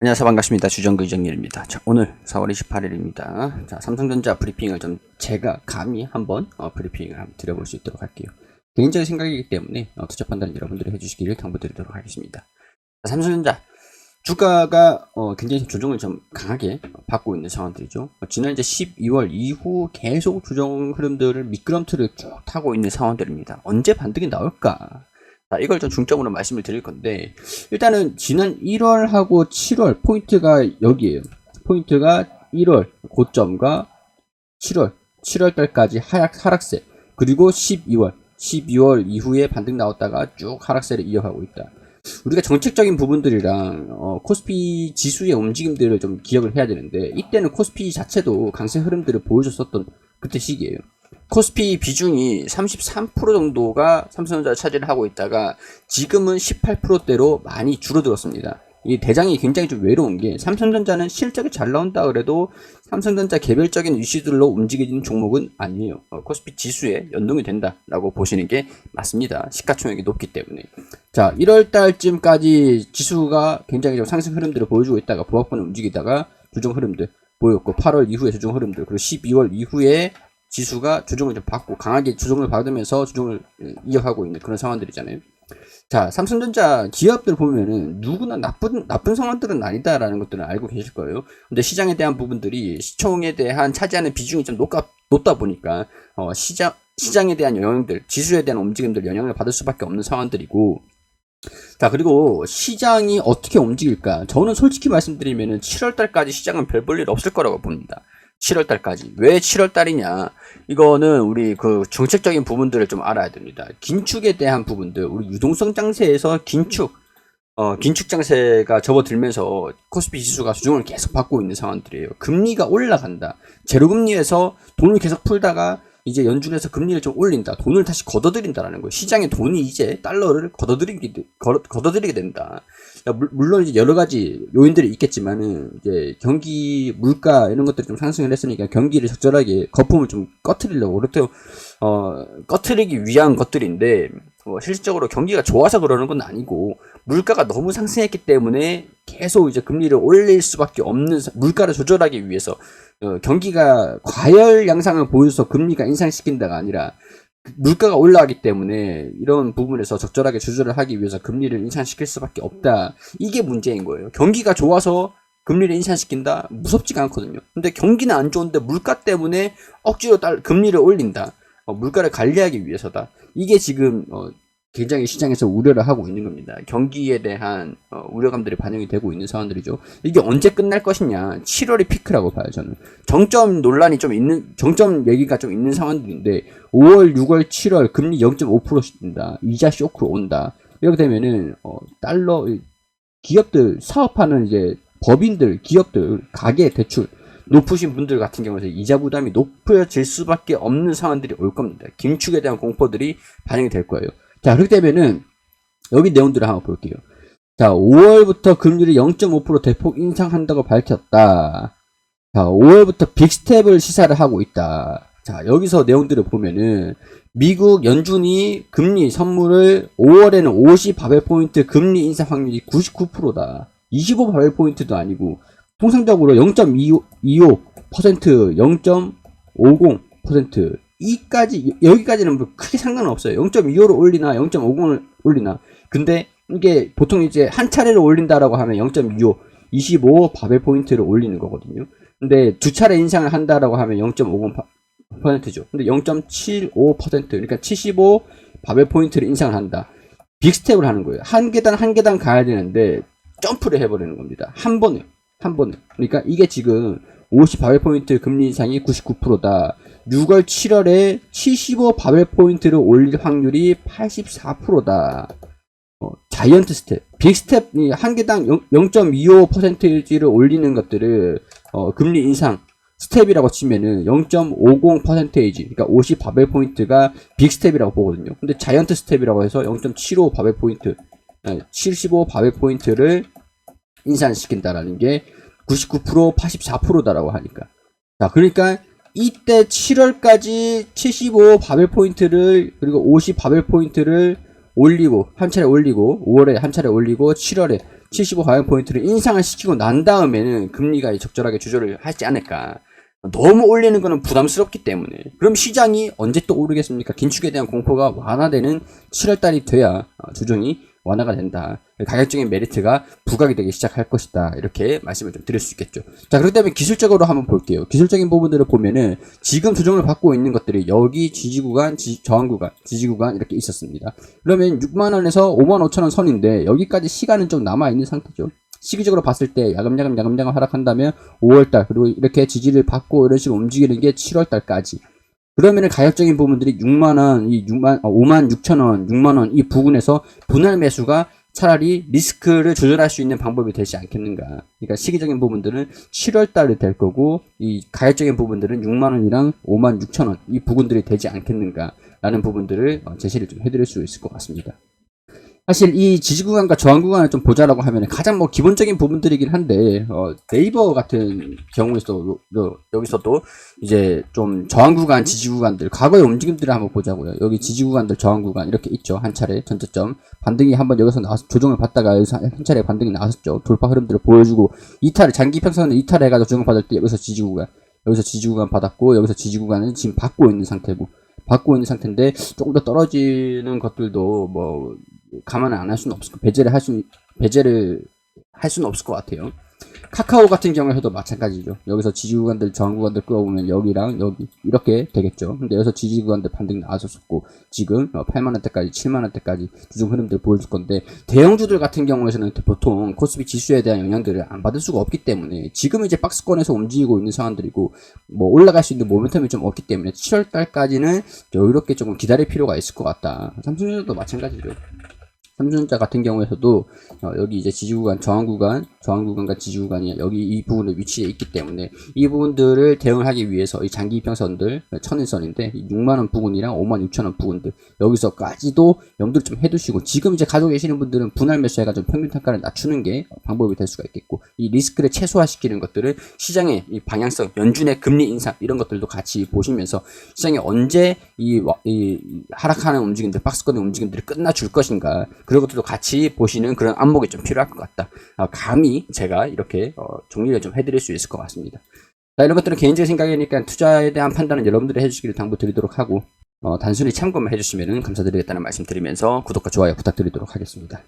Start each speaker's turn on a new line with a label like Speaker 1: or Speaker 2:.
Speaker 1: 안녕하세요. 반갑습니다. 주정근 이정렬입니다. 자, 오늘 4월 28일입니다. 자, 삼성전자 브리핑을 좀 제가 감히 한번 브리핑을 한번 드려볼 수 있도록 할게요. 개인적인 생각이기 때문에 투자 판단을 여러분들이 해주시기를 당부드리도록 하겠습니다. 자, 삼성전자 주가가 굉장히 조정을 좀 강하게 받고 있는 상황들이죠. 지난 이제 12월 이후 계속 조정 흐름들을 미끄럼틀을 쭉 타고 있는 상황들입니다. 언제 반등이 나올까? 자, 이걸 좀 중점으로 말씀을 드릴 건데, 일단은 지난 1월하고 7월 포인트가 여기에요. 포인트가 1월 고점과 7월 달까지 하락세, 그리고 12월 이후에 반등 나왔다가 쭉 하락세를 이어가고 있다. 우리가 정책적인 부분들이랑 코스피 지수의 움직임들을 좀 기억을 해야 되는데, 이때는 코스피 자체도 강세 흐름들을 보여줬었던 그때 시기예요. 코스피 비중이 33% 정도가 삼성전자 차지를 하고 있다가 지금은 18%대로 많이 줄어들었습니다. 이 대장이 굉장히 좀 외로운 게, 삼성전자는 실적이 잘 나온다 그래도 삼성전자 개별적인 이슈들로 움직이는 종목은 아니에요. 코스피 지수에 연동이 된다라고 보시는 게 맞습니다. 시가총액이 높기 때문에. 자, 1월 달쯤까지 지수가 굉장히 좀 상승 흐름들을 보여주고 있다가 보합권을 움직이다가 조정 흐름들 보였고, 8월 이후에 조정 흐름들, 그리고 12월 이후에 지수가 조정을 좀 받고 강하게 조정을 받으면서 조정을 이어가고 있는 그런 상황들이잖아요. 자, 삼성전자 기업들 보면은 누구나 나쁜 상황들은 아니다라는 것들은 알고 계실 거예요. 근데 시장에 대한 부분들이 시총에 대한 차지하는 비중이 좀 높다 보니까 시장에 대한 영향들, 지수에 대한 움직임들 영향을 받을 수밖에 없는 상황들이고, 자, 그리고 시장이 어떻게 움직일까? 저는 솔직히 말씀드리면은 7월 달까지 시장은 별 볼 일 없을 거라고 봅니다. 7월 달까지. 왜 7월 달이냐? 이거는 우리 그 정책적인 부분들을 좀 알아야 됩니다. 긴축에 대한 부분들, 우리 유동성 장세에서 긴축 장세가 접어들면서 코스피 지수가 수정을 계속 받고 있는 상황들이에요. 금리가 올라간다. 제로금리에서 돈을 계속 풀다가 이제 연준에서 금리를 좀 올린다. 돈을 다시 걷어들인다라는 거예요. 시장에 돈이 이제 달러를 걷어들이게 된다. 물론 이제 여러 가지 요인들이 있겠지만은, 이제 경기, 물가 이런 것들이 좀 상승을 했으니까 경기를 적절하게 거품을 좀 꺼트리려고, 그렇다고 꺼트리기 위한 것들인데, 실질적으로 경기가 좋아서 그러는 건 아니고, 물가가 너무 상승했기 때문에 계속 이제 금리를 올릴 수밖에 없는, 물가를 조절하기 위해서 경기가 과열 양상을 보여서 금리가 인상시킨다가 아니라, 물가가 올라가기 때문에 이런 부분에서 적절하게 조절을 하기 위해서 금리를 인상시킬 수밖에 없다. 이게 문제인 거예요. 경기가 좋아서 금리를 인상시킨다? 무섭지가 않거든요. 근데 경기는 안 좋은데 물가 때문에 억지로 금리를 올린다. 물가를 관리하기 위해서다. 이게 지금 굉장히 시장에서 우려를 하고 있는 겁니다. 경기에 대한 우려감들이 반영이 되고 있는 상황들이죠. 이게 언제 끝날 것이냐? 7월이 피크라고 봐요, 저는. 정점 논란이 좀 있는, 정점 얘기가 좀 있는 상황들인데, 5월, 6월, 7월 금리 0.5%씩 든다. 이자 쇼크로 온다. 이렇게 되면은 달러 기업들 사업하는 이제 법인들, 기업들, 가계 대출 높으신 분들 같은 경우에 이자 부담이 높아질 수밖에 없는 상황들이 올 겁니다. 긴축에 대한 공포들이 반영이 될 거예요. 자, 그렇게 되면은 여기 내용들을 한번 볼게요. 자, 5월부터 금리를 0.5% 대폭 인상한다고 밝혔다. 자, 5월부터 빅스텝을 시사를 하고 있다. 자, 여기서 내용들을 보면은 미국 연준이 금리 선물을 5월에는 50바벨포인트 금리 인상 확률이 99%다. 25바벨포인트도 아니고 통상적으로 0.25%, 0.50%, 여기까지는 뭐 크게 상관은 없어요. 0.25를 올리나 0.50을 올리나. 근데 이게 보통 이제 한 차례를 올린다라고 하면 0.25, 25바벨포인트를 올리는 거거든요. 근데 두 차례 인상을 한다라고 하면 0.50%죠. 근데 0.75%, 그러니까 75바벨포인트를 인상을 한다. 빅스텝을 하는 거예요. 한 계단 가야 되는데 점프를 해버리는 겁니다. 한 번에. 그러니까 이게 지금 50바벨포인트 금리 인상이 99%다. 6월, 7월에 75바벨포인트를 올릴 확률이 84%다. 자이언트 스텝, 빅스텝이 한 개당 0.25%를 올리는 것들을 금리 인상 스텝이라고 치면은 0.50%, 그러니까 50바벨포인트가 빅스텝이라고 보거든요. 근데 자이언트 스텝이라고 해서 0.75바벨포인트, 75바벨포인트를 인상시킨다라는 게 99%, 84%다라고 하니까. 자, 그러니까 이때 7월까지 75바벨포인트를, 그리고 50바벨포인트를 올리고, 한 차례 올리고, 5월에 한 차례 올리고, 7월에 75 가격 포인트를 인상을 시키고 난 다음에는 금리가 적절하게 조절을 하지 않을까. 너무 올리는 거는 부담스럽기 때문에. 그럼 시장이 언제 또 오르겠습니까? 긴축에 대한 공포가 완화되는 7월달이 돼야 조정이 완화가 된다. 가격적인 메리트가 부각이 되기 시작할 것이다. 이렇게 말씀을 좀 드릴 수 있겠죠. 자, 그렇기 때문에 기술적으로 한번 볼게요. 기술적인 부분들을 보면은 지금 조정을 받고 있는 것들이 여기 지지구간, 저항구간, 지지구간 이렇게 있었습니다. 그러면 6만원에서 55,000원 선인데 여기까지 시간은 좀 남아있는 상태죠. 시기적으로 봤을 때 야금야금 하락한다면 5월달 그리고 이렇게 지지를 받고 이런 식으로 움직이는 게 7월달까지. 그러면은 가격적인 부분들이 6만원, 56,000원, 6만원 이 부근에서 분할 매수가 차라리 리스크를 조절할 수 있는 방법이 되지 않겠는가. 그러니까 시기적인 부분들은 7월달이 될 거고 이 가격적인 부분들은 6만원이랑 56,000원 이 부분들이 되지 않겠는가 라는 부분들을 제시를 좀 해드릴 수 있을 것 같습니다. 사실 이 지지 구간과 저항 구간을 좀 보자라고 하면 가장 뭐 기본적인 부분들이긴 한데 네이버 같은 경우에서 여기서도 이제 좀 저항 구간, 지지 구간들 과거의 움직임들을 한번 보자고요. 여기 지지 구간들, 저항 구간 이렇게 있죠. 한 차례 전저점 반등이 한번 여기서 나와서 조정을 받다가 여기서 한 차례 반등이 나왔었죠. 돌파 흐름들을 보여주고 이탈을 장기 평선을 이탈해가지고 조정 받을 때 여기서 지지 구간, 여기서 지지 구간 받았고 여기서 지지 구간은 지금 받고 있는 상태인데 조금 더 떨어지는 것들도 뭐 감안을 안 할 수는 없을 배제를 할 수는 없을 것 같아요. 카카오 같은 경우에도 마찬가지죠. 여기서 지지 구간들, 저항 구간들 끌어보면 여기랑 여기 이렇게 되겠죠. 근데 여기서 지지 구간들 반등 나왔었고 지금 8만원대까지 7만원대까지 조정 흐름들 보여줄 건데 대형주들 같은 경우에는 보통 코스피 지수에 대한 영향들을 안 받을 수가 없기 때문에 지금 이제 박스권에서 움직이고 있는 상황들이고 뭐 올라갈 수 있는 모멘텀이 좀 없기 때문에 7월달까지는 여유롭게 조금 기다릴 필요가 있을 것 같다. 삼성전자도 마찬가지죠. 삼성전자 같은 경우에서도 여기 이제 지지구간, 저항구간과 지지구간이 여기 이 부분에 위치해 있기 때문에 이 부분들을 대응을 하기 위해서 이 장기 이평선들, 천일선인데 6만원 부근이랑 56,000원 부근들 여기서까지도 염두를 좀 해두시고 지금 이제 가지고 계시는 분들은 분할 매수해가지고 평균 단가를 낮추는 게 방법이 될 수가 있겠고 이 리스크를 최소화시키는 것들을 시장의 이 방향성, 연준의 금리 인상 이런 것들도 같이 보시면서 시장이 언제 이 하락하는 움직임들, 박스권의 움직임들이 끝나줄 것인가 그런 것들도 같이 보시는 그런 안목이 좀 필요할 것 같다. 감히 제가 이렇게 정리를 좀 해드릴 수 있을 것 같습니다. 자, 이런 것들은 개인적인 생각이니까 투자에 대한 판단은 여러분들이 해주시기를 당부드리도록 하고 단순히 참고만 해주시면 감사드리겠다는 말씀 드리면서 구독과 좋아요 부탁드리도록 하겠습니다.